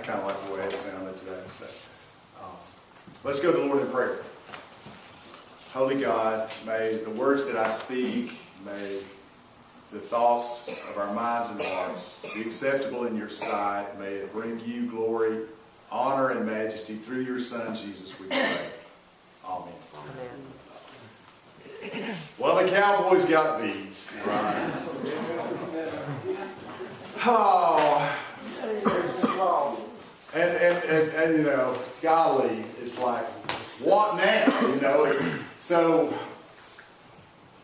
kind of like the way it sounded today. So, let's go to the Lord in prayer. Holy God, may the words that I speak, may the thoughts of our minds and hearts be acceptable in your sight. May it bring you glory, honor, and majesty through your Son, Jesus, we pray. Amen. Amen. Well, the Cowboys got beat. Right. Oh. And you know, golly, it's like, what now? You know, so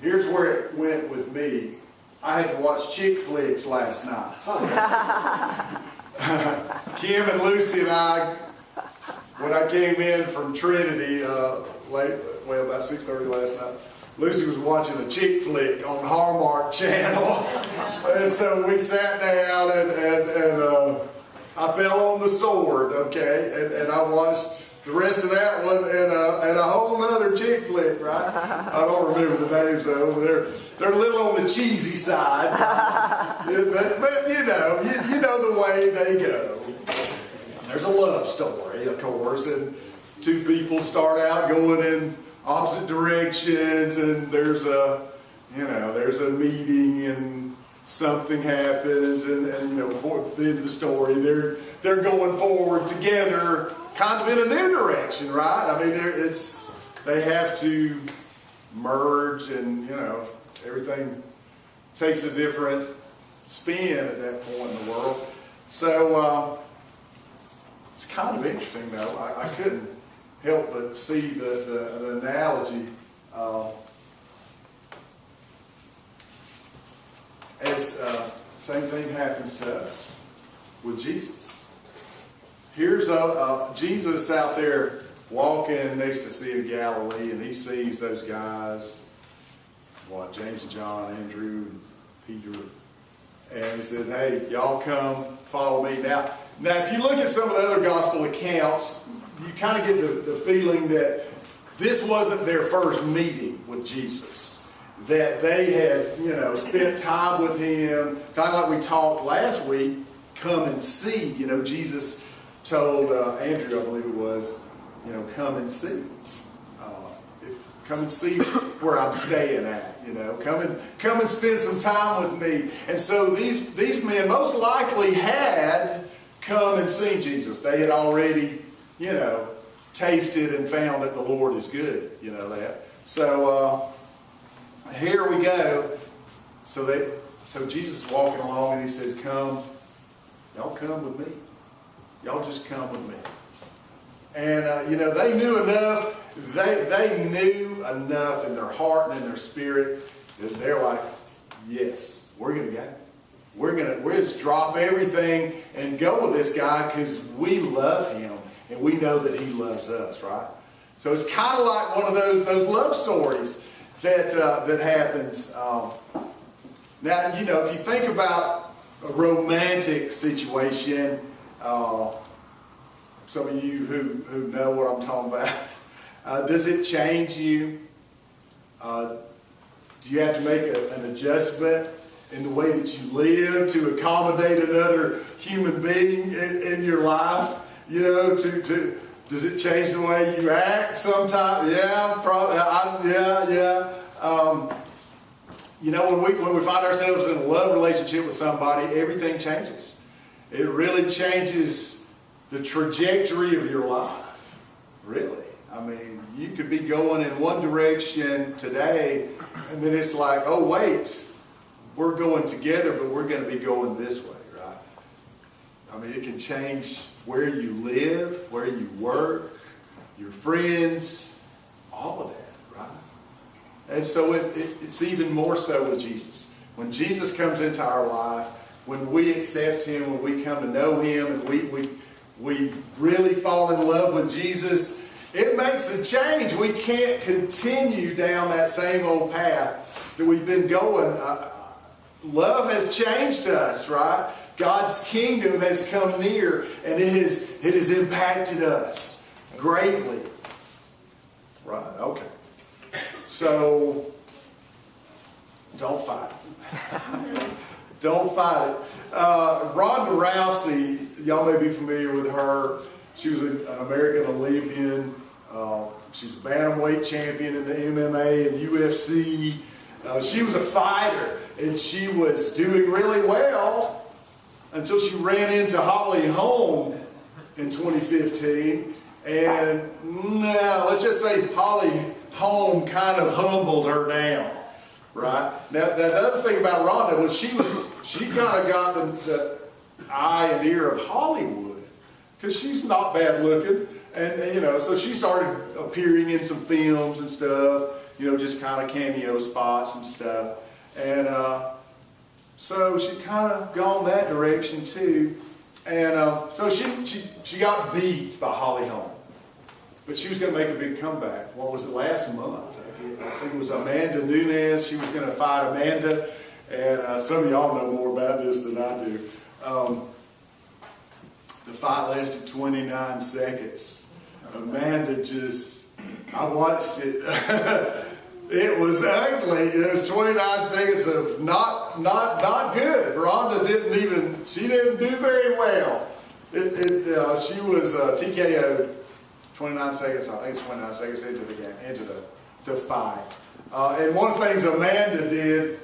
here's where it went with me. I had to watch chick flicks last night. Kim and Lucy and I, when I came in from Trinity about 6:30 last night, Lucy was watching a chick flick on Hallmark Channel. And so we sat down and I fell on the sword, okay? And I watched the rest of that one and a whole other chick flick, right? I don't remember the names though. They're a little on the cheesy side. But you know the way they go. There's a love story, of course, and two people start out going in opposite directions, and there's a meeting and something happens, and before the end of the story, they're going forward together, kind of in a new direction, right? I mean, they have to merge, and everything takes a different spin at that point in the world. So it's kind of interesting, though. I couldn't help but see the analogy. Same thing happens to us with Jesus. Here's Jesus out there walking next to the Sea of Galilee, and he sees those guys, James and John, Andrew, and Peter, and he said, "Hey, y'all come follow me." Now, if you look at some of the other gospel accounts, you kind of get the feeling that this wasn't their first meeting with Jesus. That they had, spent time with him, kind of like we talked last week, come and see. Jesus told Andrew, I believe it was, come and see. Come and see where I'm staying at. Come and spend some time with me. And so these men most likely had come and seen Jesus. They had already, tasted and found that the Lord is good. That. So here we go. So Jesus is walking along, and he said, "Come, y'all come with me. Y'all just come with me." And they knew enough. They knew enough in their heart and in their spirit that they're like, "Yes, we're gonna go. We're gonna just drop everything and go with this guy because we love him and we know that he loves us." Right? So it's kind of like one of those love stories that happens. Now, if you think about a romantic situation, some of you who know what I'm talking about, does it change you? Do you have to make an adjustment in the way that you live to accommodate another human being in your life? Does it change the way you act sometimes? Yeah, probably. Yeah. When we find ourselves in a love relationship with somebody, everything changes. It really changes the trajectory of your life. Really. I mean, you could be going in one direction today, and then it's like, oh wait, we're going together, but we're going to be going this way, right? I mean, it can change where you live, where you work, your friends, all of that, right? And so it's even more so with Jesus. When Jesus comes into our life, when we accept him, when we come to know him, and we really fall in love with Jesus, it makes a change. We can't continue down that same old path that we've been going. Love has changed us, right? God's kingdom has come near, and it has impacted us greatly. Right, okay. So, don't fight. Don't fight it. Ronda Rousey, y'all may be familiar with her. She was an American Olympian. She's a bantamweight champion in the MMA and UFC. She was a fighter, and she was doing really well until she ran into Holly Holm in 2015. And let's just say Holly Holm kind of humbled her down, right? Now the other thing about Ronda was she kind of got the eye and ear of Hollywood, because she's not bad looking, and so she started appearing in some films and stuff, just kind of cameo spots and stuff, and so she kind of gone that direction too, and so she got beat by Holly Holm, but she was going to make a big comeback. What was it, last month? I think it was Amanda Nunes. She was going to fight Amanda, and some of y'all know more about this than I do. The fight lasted 29 seconds. Amanda I watched it. It was ugly. It was 29 seconds of not good. Ronda didn't do very well. She was TKO'd 29 seconds. I think it's 29 seconds into the fight. And one of the things Amanda did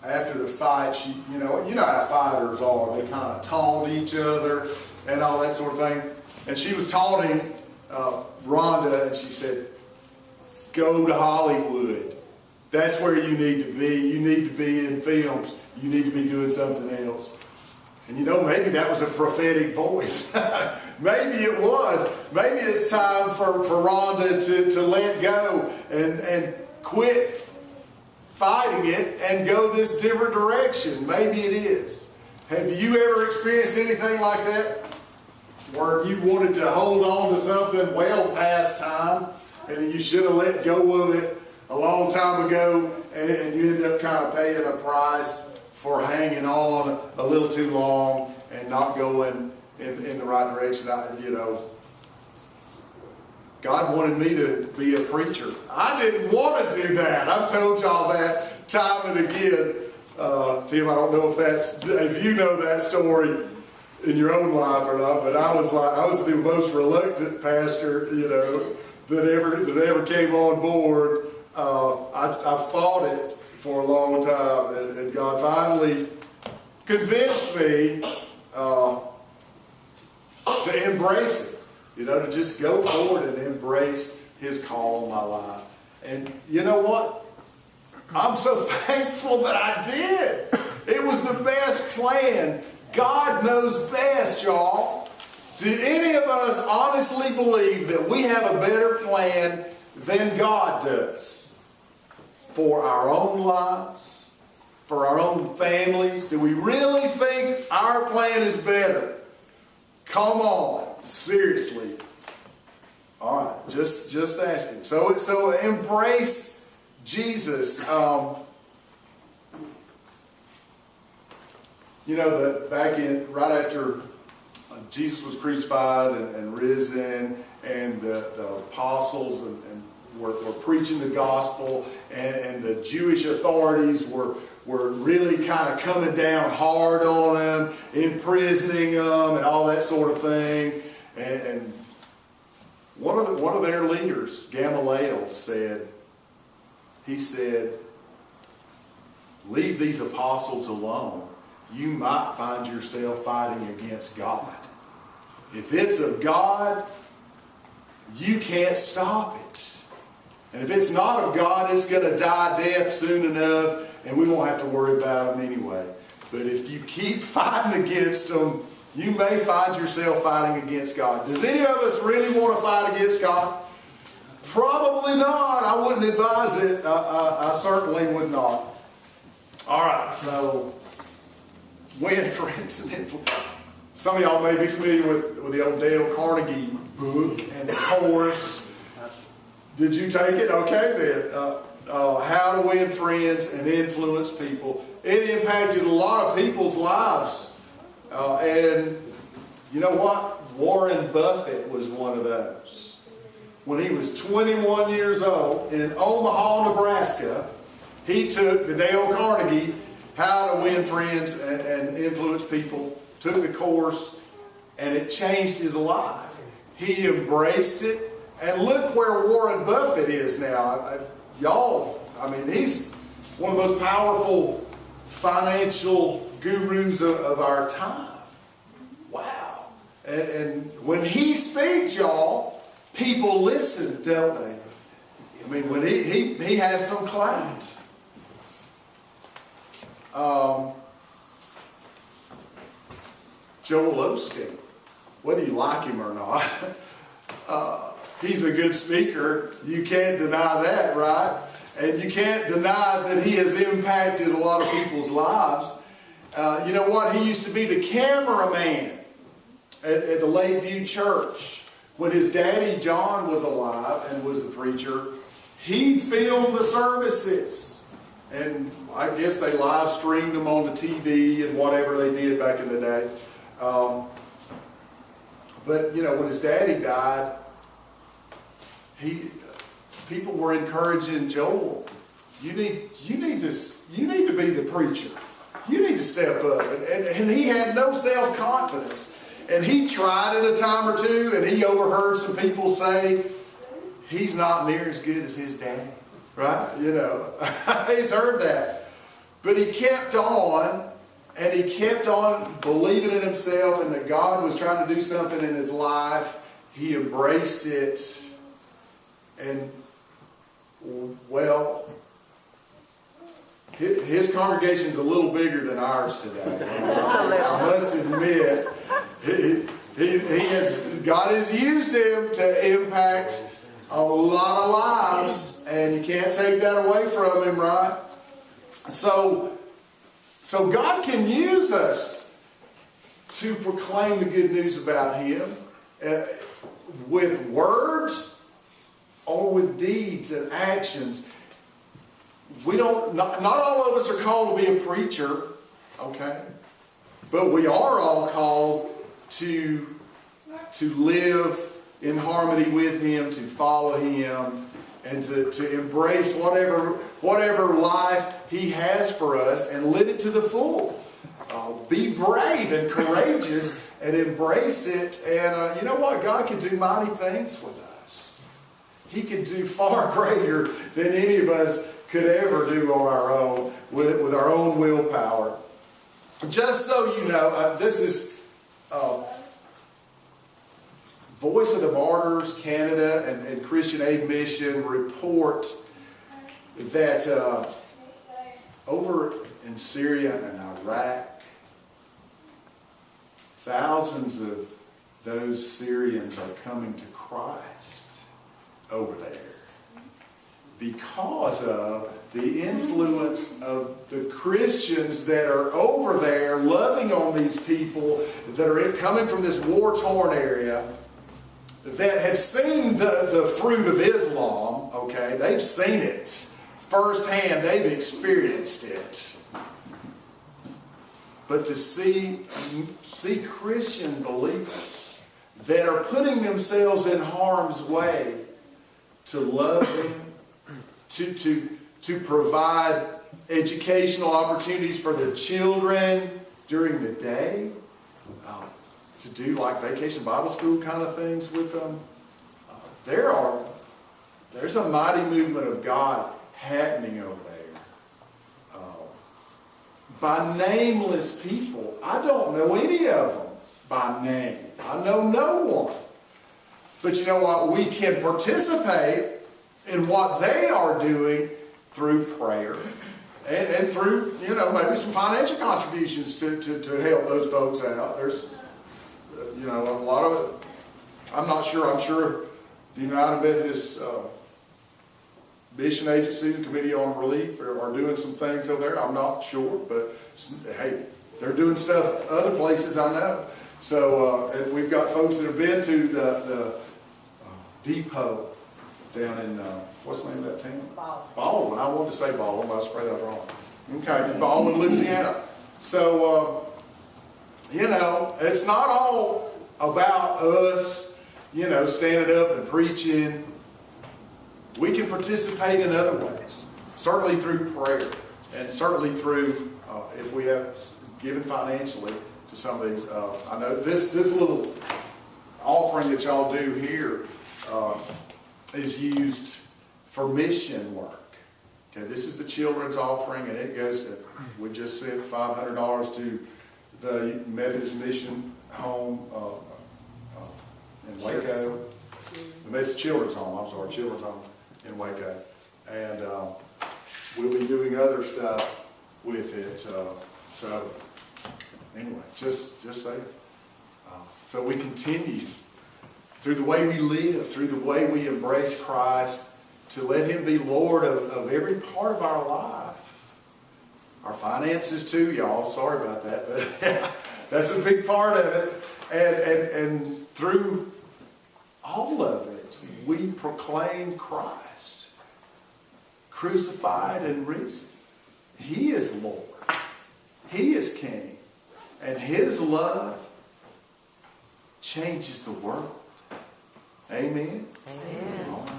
after the fight, you know how fighters are. They kind of taunt each other and all that sort of thing. And she was taunting Ronda, and she said, "Go to Hollywood. That's where you need to be. You need to be in films. You need to be doing something else." And maybe that was a prophetic voice. Maybe it was. Maybe it's time for Ronda to let go and quit fighting it and go this different direction. Maybe it is. Have you ever experienced anything like that? Where you wanted to hold on to something well past time, and you should have let go of it a long time ago, and you ended up kind of paying a price for hanging on a little too long and not going in the right direction. God wanted me to be a preacher. I didn't want to do that. I've told y'all that time and again. Tim, I don't know if you know that story in your own life or not, but I was the most reluctant pastor, that ever came on board. I fought it for a long time, and God finally convinced me to embrace it, to just go forward and embrace His call on my life. And you know what? I'm so thankful that I did. It was the best plan. God knows best, y'all. Do any of us honestly believe that we have a better plan than God does for our own lives, for our own families? Do we really think our plan is better? Come on, seriously. All right, just asking. So embrace Jesus. Right after Jesus was crucified and risen, and the apostles and were preaching the gospel, and the Jewish authorities were really kind of coming down hard on them, imprisoning them, and all that sort of thing. And one of their leaders, Gamaliel, said, "Leave these apostles alone. You might find yourself fighting against God. If it's of God, you can't stop it. And if it's not of God, it's going to die death soon enough, and we won't have to worry about them anyway. But if you keep fighting against them, you may find yourself fighting against God." Does any of us really want to fight against God? Probably not. I wouldn't advise it. I certainly would not. All right, so win friends and influence. Some of y'all may be familiar with the old Dale Carnegie book and the course. Did you take it? Okay then. How to Win Friends and Influence People. It impacted a lot of people's lives. And you know what? Warren Buffett was one of those. When he was 21 years old in Omaha, Nebraska, he took the Dale Carnegie How to Win Friends and Influence People, took the course, and it changed his life. He embraced it, and look where Warren Buffett is now. He's one of the most powerful financial gurus of our time. Wow. And when he speaks, y'all, people listen, don't they? I mean, when he has some clout. Joel Osteen, whether you like him or not, he's a good speaker. You can't deny that, right? And you can't deny that he has impacted a lot of people's lives. You know what? He used to be the cameraman at the Lakeview Church. When his daddy, John, was alive and was the preacher, he'd film the services. And I guess they live streamed them on the TV and whatever they did back in the day. But, you know, when his daddy died, people were encouraging Joel, you need to be the preacher. You need to step up. And he had no self-confidence. And he tried it a time or two, and he overheard some people say, he's not near as good as his daddy. Right? You know, he's heard that. But he kept on, and he kept on believing in himself and that God was trying to do something in his life. He embraced it. And, well, his congregation's a little bigger than ours today. Just a little. I must admit, God has used him to impact a lot of lives, and you can't take that away from him, right? So God can use us to proclaim the good news about him with words or with deeds and actions. Not all of us are called to be a preacher, okay? But we are all called to live in harmony with him, to follow him, and to embrace whatever life he has for us and live it to the full. Be brave and courageous and embrace it. And you know what? God can do mighty things with us. He can do far greater than any of us could ever do on our own with our own willpower. Just so you know, this is Voice of the Martyrs Canada and Christian Aid Mission report that over in Syria and Iraq, thousands of those Syrians are coming to Christ over there because of the influence of the Christians that are over there loving on these people that are coming from this war-torn area, that have seen the fruit of Islam, okay? They've seen it firsthand. They've experienced it. But to see Christian believers that are putting themselves in harm's way to love them, to provide educational opportunities for their children during the day, to do like vacation Bible school kind of things with them. There's a mighty movement of God happening over there. By nameless people. I don't know any of them by name. I know no one. But you know what? We can participate in what they are doing through prayer and through, you know, maybe some financial contributions to help those folks out. There's, you know, a lot of it. I'm not sure. I'm sure the United Methodist Mission Agency, the Committee on Relief, are doing some things over there. I'm not sure, but hey, they're doing stuff other places I know. So and we've got folks that have been to the depot down in, what's the name of that town? Baldwin. I wanted to say Baldwin, but I was afraid I was wrong. Okay, in Baldwin, Louisiana. So, you know, it's not all about us, you know, standing up and preaching. We can participate in other ways, certainly through prayer. And certainly through, if we have given financially to some of these, I know this little offering that y'all do here is used for mission work. Okay, this is the children's offering, and it goes to, we just sent $500 to the Methodist Mission Home in Waco. It's children's home, children's home in Waco. And we'll be doing other stuff with it. So anyway, just say so we continue through the way we live, through the way we embrace Christ, to let Him be Lord of every part of our life. Our finances too, y'all. Sorry about that, but that's a big part of it. And through all of it, we proclaim Christ, crucified and risen. He is Lord. He is King. And His love changes the world. Amen? Amen. All right.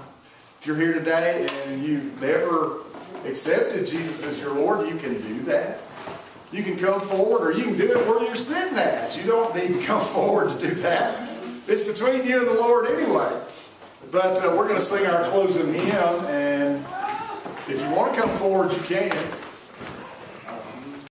If you're here today and you've never accepted Jesus as your Lord, you can do that. You can come forward, or you can do it where you're sitting at. You don't need to come forward to do that. It's between you and the Lord anyway. But we're going to sing our closing hymn, and if you want to come forward, you can.